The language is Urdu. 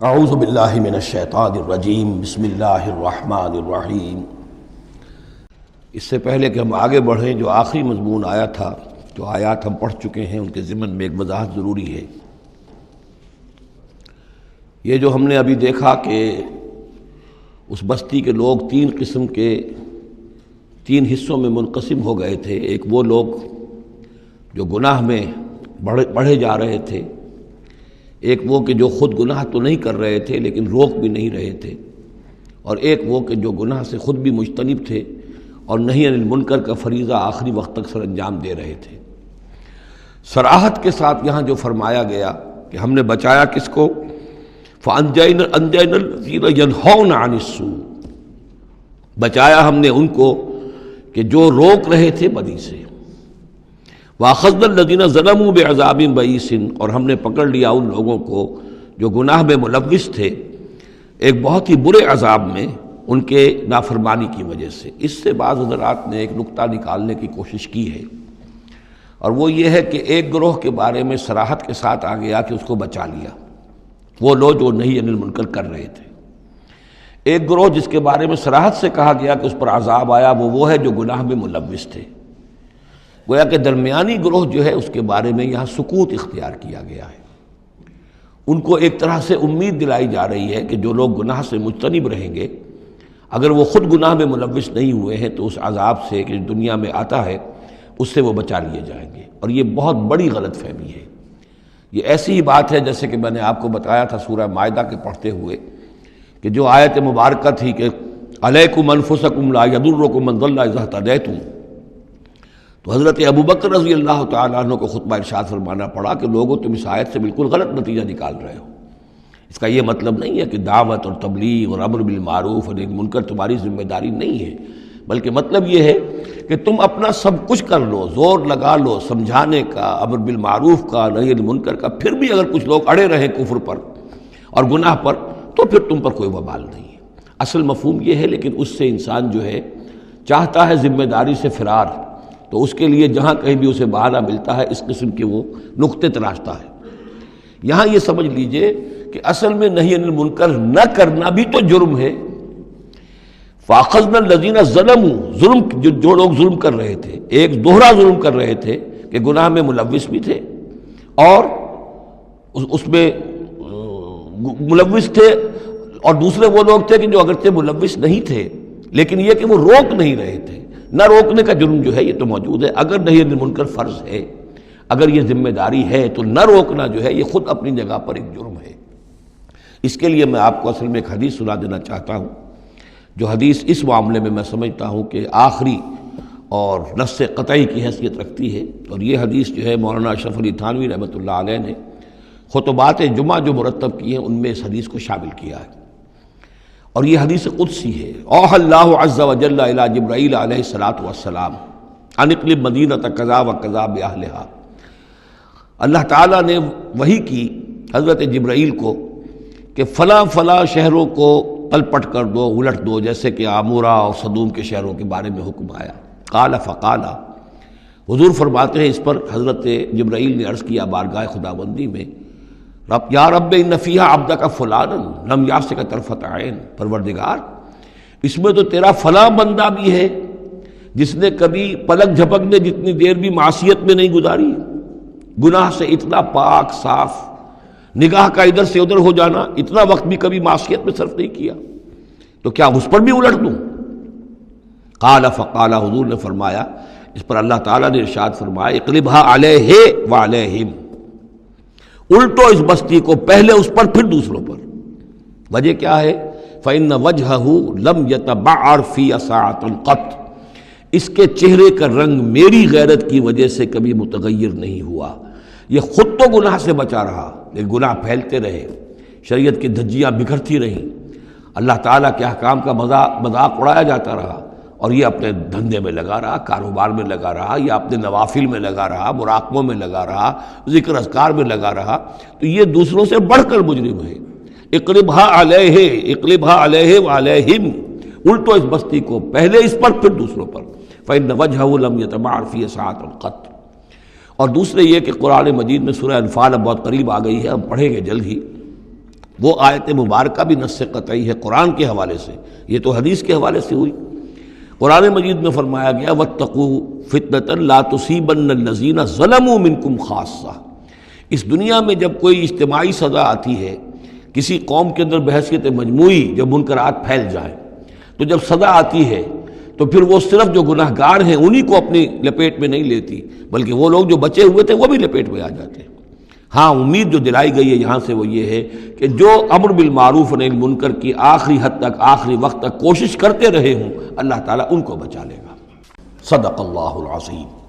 اعوذ باللہ من الشیطان الرجیم بسم اللہ الرحمن الرحیم۔ اس سے پہلے کہ ہم آگے بڑھیں، جو آخری مضمون آیا تھا، جو آیات ہم پڑھ چکے ہیں، ان کے ضمن میں ایک وضاحت ضروری ہے۔ یہ جو ہم نے ابھی دیکھا کہ اس بستی کے لوگ تین قسم کے تین حصوں میں منقسم ہو گئے تھے۔ ایک وہ لوگ جو گناہ میں بڑھے جا رہے تھے، ایک وہ کہ جو خود گناہ تو نہیں کر رہے تھے لیکن روک بھی نہیں رہے تھے، اور ایک وہ کہ جو گناہ سے خود بھی مجتنب تھے اور نہی عن المنکر کا فریضہ آخری وقت تک سر انجام دے رہے تھے۔ صراحت کے ساتھ یہاں جو فرمایا گیا کہ ہم نے بچایا کس کو، فَأَنْجَيْنَا الَّذِينَ يَنْهَوْنَ عَنِ السُّوءِ، بچایا ہم نے ان کو کہ جو روک رہے تھے بدی سے۔ وَأَخَذْنَا الَّذِينَ ظَلَمُوا بِعَذَابٍ بَئِيسٍ، اور ہم نے پکڑ لیا ان لوگوں کو جو گناہ میں ملوث تھے ایک بہت ہی برے عذاب میں ان کے نافرمانی کی وجہ سے۔ اس سے بعض حضرات نے ایک نقطہ نکالنے کی کوشش کی ہے، اور وہ یہ ہے کہ ایک گروہ کے بارے میں صراحت کے ساتھ آ گیا کہ اس کو بچا لیا، وہ لوگ جو نہی عن المنکر کر رہے تھے۔ ایک گروہ جس کے بارے میں صراحت سے کہا گیا کہ اس پر عذاب آیا، وہ ہے جو گناہ میں ملوث تھے۔ گویا کہ درمیانی گروہ جو ہے اس کے بارے میں یہاں سکوت اختیار کیا گیا ہے۔ ان کو ایک طرح سے امید دلائی جا رہی ہے کہ جو لوگ گناہ سے مجتنب رہیں گے، اگر وہ خود گناہ میں ملوث نہیں ہوئے ہیں تو اس عذاب سے کہ دنیا میں آتا ہے اس سے وہ بچا لیے جائیں گے۔ اور یہ بہت بڑی غلط فہمی ہے۔ یہ ایسی ہی بات ہے جیسے کہ میں نے آپ کو بتایا تھا سورہ مائدہ کے پڑھتے ہوئے کہ جو آیت مبارکہ تھی کہ علیکم انفسکم لا یضرکم من ضل اذا اہتدیتم، تو حضرت ابوبکر رضی اللہ تعالیٰ عنہ کو خطبہ ارشاد فرمانا پڑا کہ لوگوں تم اس آیت سے بالکل غلط نتیجہ نکال رہے ہو۔ اس کا یہ مطلب نہیں ہے کہ دعوت اور تبلیغ اور امر بالمعروف اور نہی عن المنکر تمہاری ذمہ داری نہیں ہے، بلکہ مطلب یہ ہے کہ تم اپنا سب کچھ کر لو، زور لگا لو سمجھانے کا، امر بالمعروف کا، نہی عن المنکر کا، پھر بھی اگر کچھ لوگ اڑے رہیں کفر پر اور گناہ پر تو پھر تم پر کوئی وبال نہیں ہے۔ اصل مفہوم یہ ہے، لیکن اس سے انسان جو ہے چاہتا ہے ذمہ داری سے فرار، تو اس کے لیے جہاں کہیں بھی اسے بہانہ ملتا ہے اس قسم کے وہ نقطے تراشتا ہے۔ یہاں یہ سمجھ لیجئے کہ اصل میں نہی عن المنکر نہ کرنا بھی تو جرم ہے۔ فَأَخَذْنَا الَّذِينَ ظَلَمُوا، ظلم جو لوگ ظلم کر رہے تھے، ایک دوہرا ظلم کر رہے تھے کہ گناہ میں ملوث بھی تھے اور اس میں ملوث تھے، اور دوسرے وہ لوگ تھے کہ جو اگرچہ ملوث نہیں تھے لیکن یہ کہ وہ روک نہیں رہے تھے۔ نہ روکنے کا جرم جو ہے یہ تو موجود ہے۔ اگر نہی عن المنکر فرض ہے، اگر یہ ذمہ داری ہے، تو نہ روکنا جو ہے یہ خود اپنی جگہ پر ایک جرم ہے۔ اس کے لیے میں آپ کو اصل میں ایک حدیث سنا دینا چاہتا ہوں، جو حدیث اس معاملے میں سمجھتا ہوں کہ آخری اور نص قطعی کی حیثیت رکھتی ہے۔ اور یہ حدیث جو ہے مولانا اشرف علی تھانوی رحمۃ اللہ علیہ نے خطبات جمعہ جو مرتب کیے ہیں ان میں اس حدیث کو شامل کیا ہے، اور یہ حدیث قدسی ہے۔ اوحى اللہ عز وجل الی جبرائیل علیہ الصلاۃ والسلام ان اقلب مدینہ کذا وکذا باہلھا، اللہ تعالیٰ نے وحی کی حضرت جبرائیل کو کہ فلاں فلاں شہروں کو تلپٹ کر دو، الٹ دو، جیسے کہ عامورہ اور صدوم کے شہروں کے بارے میں حکم آیا۔ قال فقال، حضور فرماتے ہیں اس پر حضرت جبرائیل نے عرض کیا بارگاہ خداوندی میں، رب یا رب ان فیہا عبدک فلانا لم یعصک طرفۃ عین، پروردگار اس میں تو تیرا فلاں بندہ بھی ہے جس نے کبھی پلک جھپکنے جتنی دیر بھی معصیت میں نہیں گزاری، گناہ سے اتنا پاک صاف، نگاہ کا ادھر سے ادھر ہو جانا، اتنا وقت بھی کبھی معصیت میں صرف نہیں کیا، تو کیا اس پر بھی الٹ دوں؟ قال فقال، حضور نے فرمایا اس پر اللہ تعالیٰ نے ارشاد فرمایا اقلبھا علیہ وعلیہم، الٹو اس بستی کو، پہلے اس پر پھر دوسروں پر۔ وجہ کیا ہے؟ فإن وجہہ لم یتبعر فی ساعۃ قط، اس کے چہرے کا رنگ میری غیرت کی وجہ سے کبھی متغیر نہیں ہوا۔ یہ خود تو گناہ سے بچا رہا لیکن گناہ پھیلتے رہے، شریعت کی دھجیاں بکھرتی رہیں، اللہ تعالیٰ کے احکام کا مذاق اڑایا جاتا رہا، اور یہ اپنے دھندے میں لگا رہا، کاروبار میں لگا رہا، یا اپنے نوافل میں لگا رہا، مراقبوں میں لگا رہا، ذکر اذکار میں لگا رہا، تو یہ دوسروں سے بڑھ کر مجرم ہے۔ اقلبھا علیہ، اقلبھا علیہ وعلیہم، الٹو اس بستی کو، پہلے اس پر پھر دوسروں پر۔ فإن وجہہ لم یتبعر فی ساعۃ قط۔ اور دوسرے یہ کہ قرآن مجید میں سورہ انفال اب بہت قریب آ گئی ہے، ہم پڑھیں گے جلد ہی، وہ آیت مبارکہ بھی نص قطعی ہے قرآن کے حوالے سے، یہ تو حدیث کے حوالے سے ہوئی۔ قرآن مجید میں فرمایا گیا واتقوا فتنة لا تصیبن الذین ظلموا منکم خاصہ۔ اس دنیا میں جب کوئی اجتماعی سزا آتی ہے، کسی قوم کے اندر بحیثیت مجموعی جب منکرات پھیل جائیں، تو جب سزا آتی ہے تو پھر وہ صرف جو گناہ گار ہیں انہی کو اپنی لپیٹ میں نہیں لیتی، بلکہ وہ لوگ جو بچے ہوئے تھے وہ بھی لپیٹ میں آ جاتے ہیں۔ ہاں امید جو دلائی گئی ہے یہاں سے وہ یہ ہے کہ جو امر بالمعروف و نہی عن المنکر کی آخری حد تک، آخری وقت تک کوشش کرتے رہے ہوں، اللہ تعالیٰ ان کو بچا لے گا۔ صدق اللہ العظیم۔